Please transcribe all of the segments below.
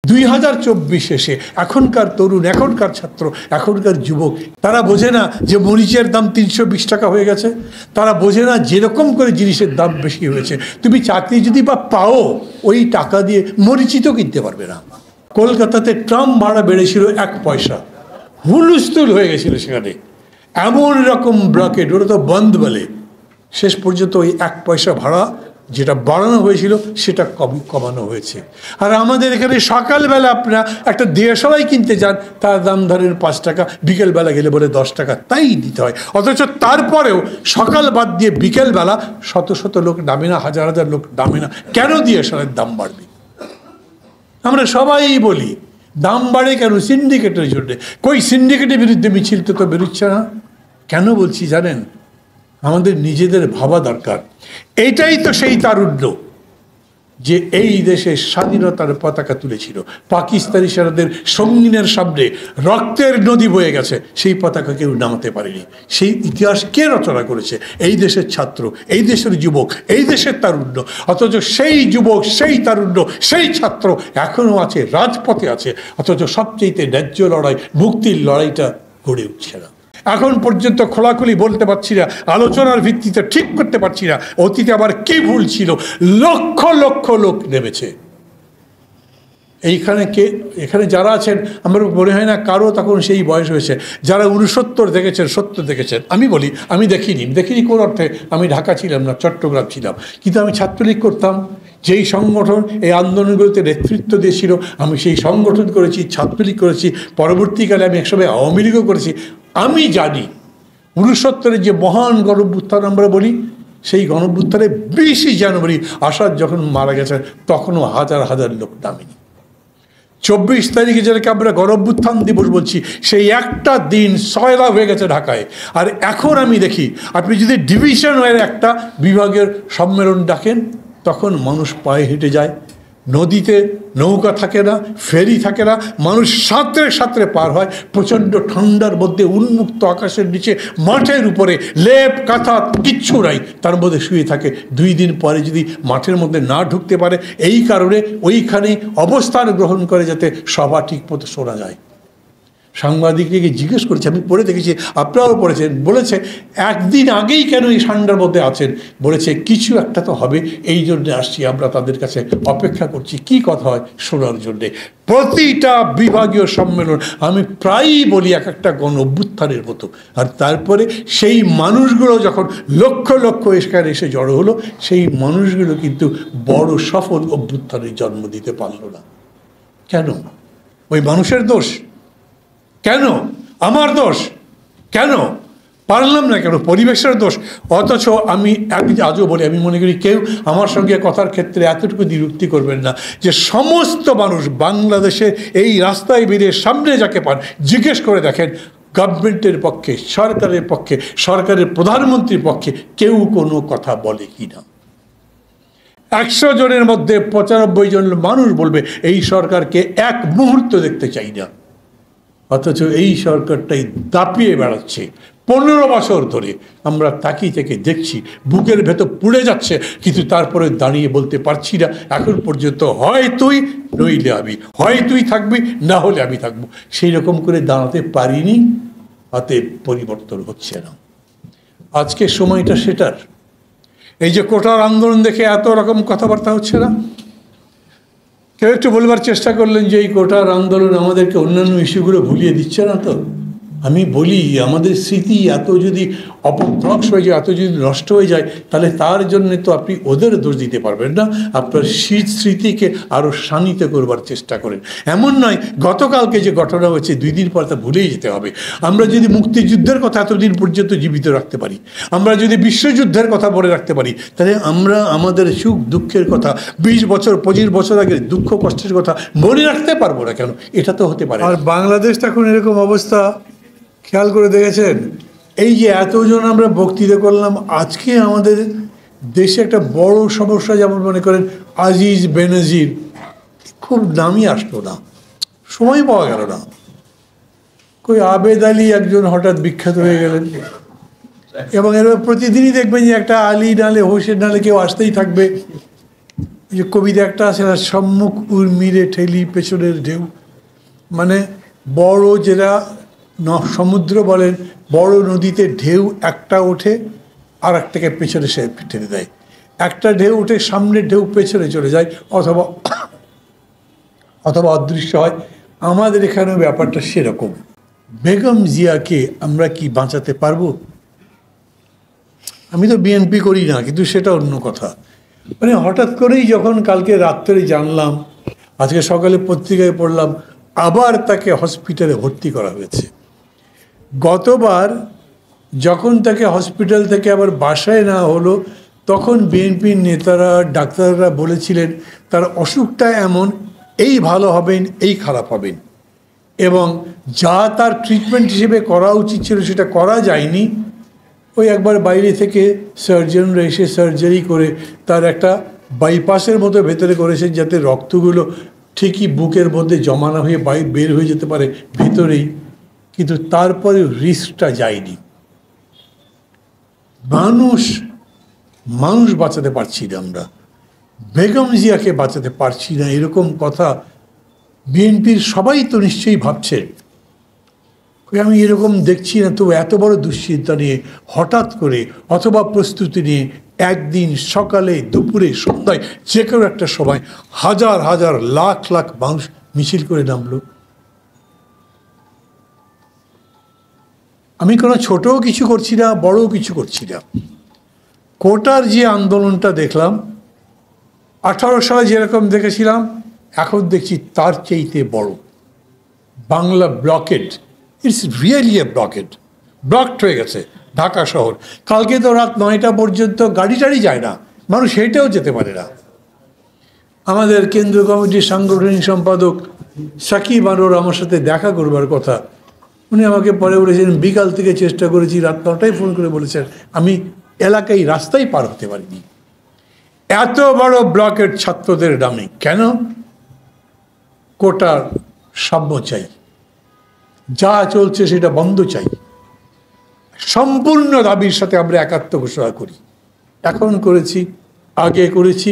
2024 এসে এখনকার তরুণ, এখনকার ছাত্র, এখনকার যুবক তারা বোঝে না যে মরিচের দাম 320 টাকা হয়ে গেছে। তারা বোঝে না যেরকম করে জিনিসের দাম বেশি হয়েছে, তুমি চাকরি যদি বা পাও ওই টাকা দিয়ে মরিচই তো কিনতে পারবে না। কলকাতাতে ট্রাম ভাড়া বেড়েছিল 1 পয়সা, হুলস্থুল হয়ে গেছিল সেখানে, এমন রকম ব্লকেট, ওরা তো বন্ধ বলে। শেষ পর্যন্ত ওই 1 পয়সা ভাড়া যেটা বাড়ানো হয়েছিল সেটা কমানো হয়েছে। আর আমাদের এখানে সকালবেলা আপনারা একটা দেশলাই কিনতে যান, তার দাম ধরেন 5 টাকা, বিকেলবেলা গেলে বলে 10 টাকা, তাই দিতে হয়। অথচ তারপরেও সকাল বাদ দিয়ে বিকেলবেলা শত শত লোক নামে না, হাজার হাজার লোক নামে না। কেন দেশলাইয়ের দাম বাড়বে? আমরা সবাই বলি দাম বাড়ে কেন? সিন্ডিকেটের জন্য। কই সিন্ডিকেটের বিরুদ্ধে মিছিল তো বেরোচ্ছে না কেন? বলছি জানেন, আমাদের নিজেদের ভাবা দরকার। এইটাই তো সেই তারুণ্য যে এই দেশে স্বাধীনতার পতাকা তুলেছিল, পাকিস্তানি সেনাদের সঙ্গিনের সামনে রক্তের নদী বয়ে গেছে, সেই পতাকা কেউ নামাতে পারেনি। সেই ইতিহাস কে রচনা করেছে? এই দেশের ছাত্র, এই দেশের যুবক, এই দেশের তারুণ্য। অথচ সেই যুবক, সেই তারুণ্য, সেই ছাত্র এখনও আছে, রাজপথে আছে। অথচ সবচেয়ে ন্যায্য লড়াই, মুক্তির লড়াইটা গড়ে উঠছে না। এখন পর্যন্ত খোলাখুলি বলতে পারছি না, আলোচনার ভিত্তিতে ঠিক করতে পারছি না অতীতে আবার কি ভুল ছিল। লক্ষ লক্ষ লোক নেমেছে এইখানে। এখানে যারা আছেন আমার মনে হয় না কারো তখন সেই বয়স হয়েছে যারা 69 দেখেছেন, 70 দেখেছেন। আমি বলি আমি দেখিনি কোন অর্থে, আমি ঢাকা ছিলাম না, চট্টগ্রাম ছিলাম, কিন্তু আমি ছাত্রলীগ করতাম। যেই সংগঠন এই আন্দোলনগুলোতে নেতৃত্ব দিয়েছিল আমি সেই সংগঠন করেছি, ছাত্রলীগ করেছি, পরবর্তীকালে আমি একসময় আওয়ামী লীগও করেছি। আমি জানি 69 যে মহান গণঅভ্যুত্থান আমরা বলি, সেই গণঅভ্যুত্থানে 20 জানুয়ারি আসাদ যখন মারা গেছে তখনও হাজার হাজার লোক নামেনি। 24 তারিখে যেটাকে আমরা গণঅভ্যুত্থান দিবস বলছি, সেই একটা দিন সয়লাভ হয়ে গেছে ঢাকায়। আর এখন আমি দেখি আপনি যদি ডিভিশন ওয়াইজ একটা বিভাগের সম্মেলন ডাকেন, তখন মানুষ পায়ে হেঁটে যায়, নদীতে নৌকা থাকে না, ফেরি থাকে না, মানুষ সাঁতরে সাঁতরে পার হয়। প্রচণ্ড ঠান্ডার মধ্যে উন্মুক্ত আকাশের নিচে মাঠের উপরে লেপ কাঁথা কিচ্ছু নাই, তার মধ্যে শুয়ে থাকে। 2 দিন পরে যদি মাঠের মধ্যে না ঢুকতে পারে, এই কারণে ওইখানে অবস্থান গ্রহণ করে যাতে সভা ঠিক মতো শোনা যায়। সাংবাদিককে জিজ্ঞেস করেছে, আমি পড়ে দেখেছি, আপনারাও পড়েছেন, বলেছে একদিন আগেই কেন এই ঠান্ডার মধ্যে আছেন? বলেছে কিছু একটা তো হবে, এই জন্যে আসছি, আমরা তাদের কাছে অপেক্ষা করছি কি কথা হয় শোনার জন্যে। প্রতিটা বিভাগীয় সম্মেলন আমি প্রায়ই বলি এক একটা গণ অভ্যুত্থানের মতো। আর তারপরে সেই মানুষগুলো যখন লক্ষ লক্ষ এখানে এসে জড়ো হলো, সেই মানুষগুলো কিন্তু বড় সফল অভ্যুত্থানের জন্ম দিতে পারল না। কেন? ওই মানুষের দোষ? কেন আমার দোষ? কেন পারলাম না? কেন পরিবেশের দোষ? অথচ আমি আজও বলি, আমি মনে করি কেউ আমার সঙ্গে কথার ক্ষেত্রে এতটুকু দ্বিরুক্তি করবেন না যে সমস্ত মানুষ বাংলাদেশের এই রাস্তায় বেরিয়ে সামনে যাকে পান জিজ্ঞেস করে দেখেন, গভর্নমেন্টের পক্ষে, সরকারের পক্ষে, সরকারের প্রধানমন্ত্রীর পক্ষে কেউ কোনো কথা বলে কি না? 100 জনের মধ্যে 95 জন মানুষ বলবে এই সরকারকে এক মুহূর্ত দেখতে চাই না। অথচ এই সরকারটাই দাপিয়ে বেড়াচ্ছে 15 বছর ধরে। আমরা তাকিয়ে থেকে দেখছি, বুকের ভেতর পুড়ে যাচ্ছে, কিন্তু তারপরে দাঁড়িয়ে বলতে পারছি না এখন পর্যন্ত, হয় তুই নইলে আমি, হয় তুই থাকবি না হলে আমি থাকবো। সেই রকম করে দাঁড়াতে পারিনি, হাতে পরিবর্তন হচ্ছে না। আজকে সময়টা সেটার। এই যে কোটার আন্দোলন দেখে এত রকম কথাবার্তা হচ্ছে না? কেউ একটু বলবার চেষ্টা করলেন যে এই কোটার আন্দোলন আমাদেরকে অন্যান্য ইস্যুগুলো ভুলিয়ে দিচ্ছে না তো? আমি বলি আমাদের স্মৃতি এত যদি অপভ্রংশ হয়ে যায়, এত যদি নষ্ট হয়ে যায়, তাহলে তার জন্য তো আপনি ওদের দোষ দিতে পারবেন না, আপনার স্মৃতিকে আরও শানিত করবার চেষ্টা করেন। এমন নয় গতকালকে যে ঘটনা হয়েছে 2 দিন পর তা ভুলেই যেতে হবে। আমরা যদি মুক্তিযুদ্ধের কথা এতদিন পর্যন্ত জীবিত রাখতে পারি, আমরা যদি বিশ্বযুদ্ধের কথা বলে রাখতে পারি, তাহলে আমরা আমাদের সুখ দুঃখের কথা, 20 বছর 25 বছর আগে দুঃখ কষ্টের কথা মনে রাখতে পারবো না কেন? এটা তো হতে পারে। আর বাংলাদেশ এখন এরকম অবস্থা খেয়াল করে দেখেছেন? এই যে এতজন আমরা বক্তৃতা করলাম, আজকে আমাদের দেশে একটা বড় সমস্যা, যেমন মনে করেন আজিজ বেনজির খুব নামই আসলো না, সময় পাওয়া গেল না। কই আবেদ আলী একজন হঠাৎ বিখ্যাত হয়ে গেলেন, এবং এর প্রতিদিনই দেখবেন যে একটা আলী নালে হোসেন নালে কেউ আসতেই থাকবে। যে কবিতা একটা আছে না, সম্মুখ উর্মিরে ঠেলি পেছনের ঢেউ, মানে বড় যেটা সমুদ্র বলেন, বড় নদীতে ঢেউ একটা ওঠে আর একটাকে পেছনে সে ঠেলে দেয়, একটা ঢেউ উঠে সামনের ঢেউ পেছনে চলে যায় অথবা অথবা অদৃশ্য হয়। আমাদের এখানেও ব্যাপারটা সেরকম। বেগম জিয়াকে আমরা কি বাঁচাতে পারবো? আমি তো বিএনপি করি না, কিন্তু সেটা অন্য কথা। মানে হঠাৎ করেই যখন কালকে রাত্রে জানলাম, আজকে সকালে পত্রিকায় পড়লাম আবার তাকে হসপিটালে ভর্তি করা হয়েছে। গতবার যখন তাকে হসপিটাল থেকে আবার বাসায় নেওয়া হলো, তখন বিএনপির নেতারা ডাক্তাররা বলেছিলেন তার অসুখটা এমন, এই ভালো হবেন এই খারাপ হবেন, এবং যা তার ট্রিটমেন্ট হিসেবে করা উচিত ছিল সেটা করা যায়নি। ওই একবার বাইরে থেকে সার্জনরা এসে সার্জারি করে তার একটা বাইপাসের মতো ভেতরে করেছেন, যাতে রক্তগুলো ঠিকই বুকের মধ্যে জমা না হয়ে বের হয়ে যেতে পারে ভেতরেই, কিন্তু তারপরে রিস্কটা যায়নি। মানুষ বাঁচাতে পারছি না আমরা, বেগম জিয়াকে বাঁচাতে পারছি না, এরকম কথা বিএনপির সবাই তো নিশ্চয়ই ভাবছেন। আমি এরকম দেখছি না তো, এত বড় দুশ্চিন্তা নিয়ে হঠাৎ করে অথবা প্রস্তুতি নিয়ে একদিন সকালে দুপুরে সন্ধ্যায় যে কোনো একটা সময় হাজার হাজার লাখ লাখ মানুষ মিছিল করে নামলো। আমি কোনো ছোটও কিছু করছি না, বড়ও কিছু করছি না। কোটার যে আন্দোলনটা দেখলাম, 18 সালে যেরকম দেখেছিলাম এখন দেখছি তার চাইতে বড়। Bangla blocked, it's really A blocked, blocked হয়ে গেছে ঢাকা শহর। কালকে তো রাত 9টা পর্যন্ত গাড়ি টাড়ি যায় না, মানুষ হেঁটেও যেতে পারে না। আমাদের কেন্দ্রীয় কমিটির সাংগঠনিক সম্পাদক সাকিব আনোয়ার আমার সাথে দেখা করবার কথা, উনি আমাকে পরে বলেছেন বিকাল থেকে চেষ্টা করেছি, রাত 9টায় ফোন করে বলেছেন আমি এলাকায় রাস্তায় পার হতে পারিনি। এত বড় ব্লকের ছাত্রদের নামে কেন? কোটার সাম্য চাই, যা চলছে সেটা বন্ধ চাই, সম্পূর্ণ দাবির সাথে আমরা একাত্ম ঘোষণা করি। এখন করেছি, আগে করেছি,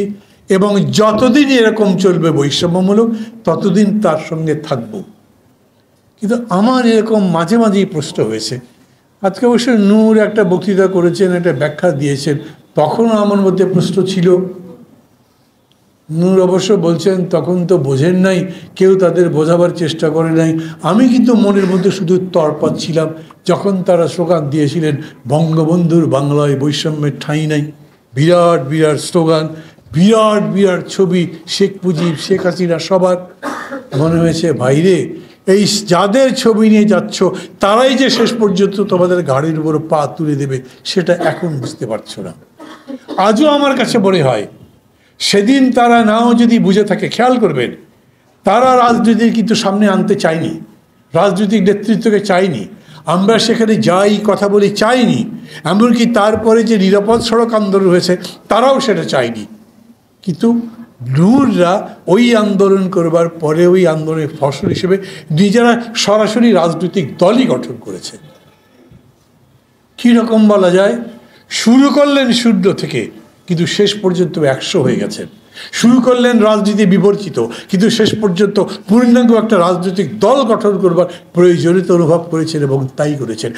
এবং যতদিন এরকম চলবে বৈষম্যমূলক ততদিন তার সঙ্গে থাকব। কিন্তু আমার এরকম মাঝে মাঝেই প্রশ্ন হয়েছে। আজকে অবশ্য নূর একটা বক্তৃতা করেছেন, একটা ব্যাখ্যা দিয়েছেন, তখনও আমার মধ্যে প্রশ্ন ছিল। নূর অবশ্য বলছেন তখন তো বোঝেন নাই, কেউ তাদের বোঝাবার চেষ্টা করে নাই। আমি কিন্তু মনের মধ্যে শুধু তরপাত ছিলাম যখন তারা স্লোগান দিয়েছিলেন বঙ্গবন্ধুর বাংলায় বৈষম্যের ঠাঁই নাই। বিরাট বিরাট স্লোগান, বিরাট বিরাট ছবি, শেখ মুজিব, শেখ হাসিনা, সবার। মনে হয়েছে ভাইরে, এই যাদের ছবি নিয়ে যাচ্ছ তারাই যে শেষ পর্যন্ত তোমাদের গাড়ির উপর পা তুলে দেবে সেটা এখন বুঝতে পারছো না। আজও আমার কাছে মনে হয় সেদিন তারা নাও যদি বুঝে থাকে, খেয়াল করবেন তারা রাজনীতি কিন্তু সামনে আনতে চায়নি, রাজনৈতিক নেতৃত্বকে চায়নি, আমরা সেখানে যাই কথা বলি চাইনি, এমনকি তারপরে যে নিরাপদ সড়ক আন্দোলন হয়েছে তারাও সেটা চায়নি। কিন্তু নূররা ওই আন্দোলন করবার পরে ওই আন্দোলনের ফসল হিসেবে নিজেরা সরাসরি রাজনৈতিক দলই গঠন করেছে। কীরকম বলা যায়, শুরু করলেন 0 থেকে, কিন্তু শেষ পর্যন্ত 100 হয়ে গেছেন। শুরু করলেন রাজনীতি বিবর্জিত, কিন্তু শেষ পর্যন্ত পূর্ণাঙ্গ একটা রাজনৈতিক দল গঠন করবার প্রয়োজনীয়তা অনুভব করেছেন এবং তাই করেছেন।